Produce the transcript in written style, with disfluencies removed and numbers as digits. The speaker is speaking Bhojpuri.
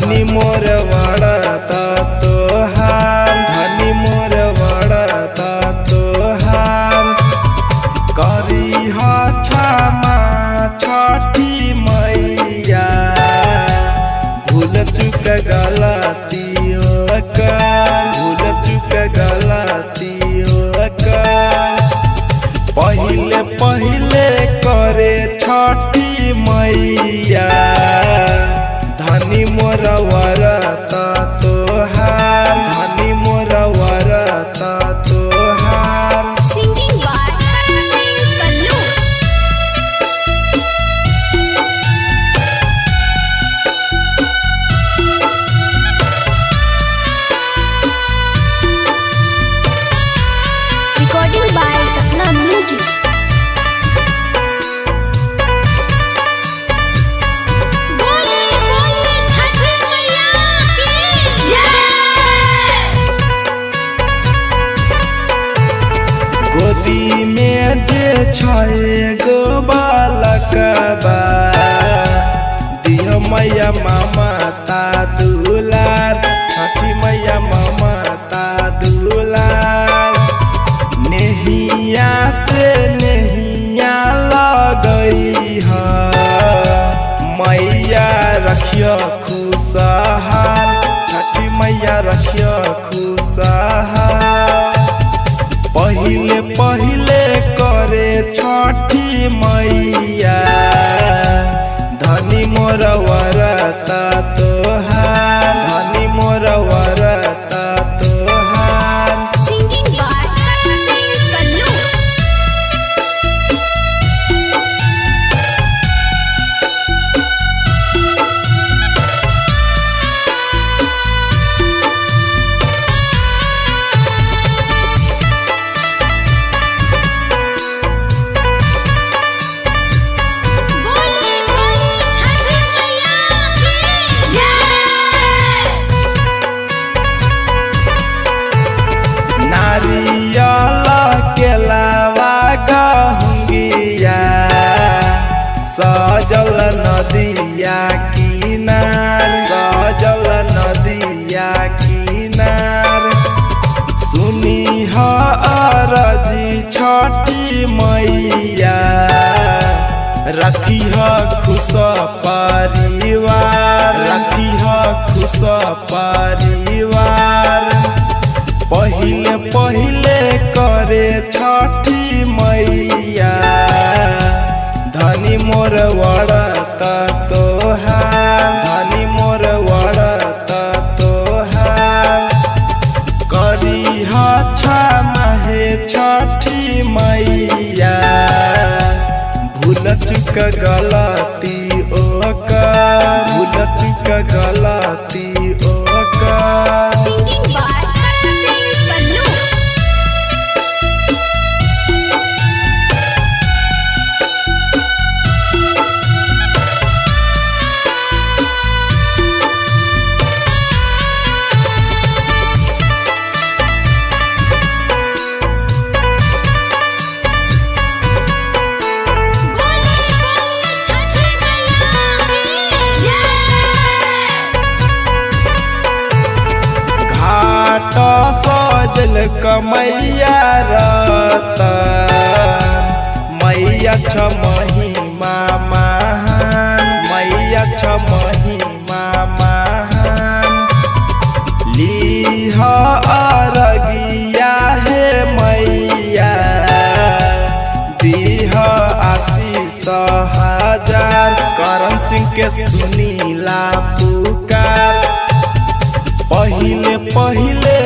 धनी मोर वड़ता तोहार, धनी मोर वड़ता तोहार। करी क्षमा छठी मैया, भूल चुक गलतियों का, भूल चुक गलतियों का। पहिले पहिले करे छठी मैया, धनी मोर वरता तोहार, धनी मोर वरता तोहार। Singing by Kallu. Recording by Sapna Music. बोले बोले छठी मैया की जय। गोदी में जे छे गो बालकबा, दियो मैया ममता दुलार, छठी मैया ममता दुलार। नेहिया से नेहिया लगई है, मैया रखियो खुशहाल, छठी मैया रखियो खुशहाल। पहिले पहिले करे छठी मैया, धनी मोर वरता तोहार, धनी मोर वरता तोहार। Singing by Kallu. बोले बोले छठी मैया की जय। नारियल केलावा गहुंगिया, सजल नदिया किनार, सजल नदिया किनार। सुनी ह अरजी छठी मैया, रखी ह खुश परिवार, रखी ह खुश परिवार। पहिले पहिले करे छठी मैया, धनी मोर वड़ता तोहार, धनी मोर वड़ता तोहार। करी क्षमा हे छठी मैया, भूल चुक गलती ओका, भूल चुक गलती ओका। Singing by Kallu. बोले बोले छठी मैया की जय। घाट सजल कमैया रतन, मैया छ महिमा महान, मैया छ महिमा महान। लीह अरगिया हे मैया, दीह आशीष हजार। करण सिंह के सुनीला पुकार, पहिले पहिले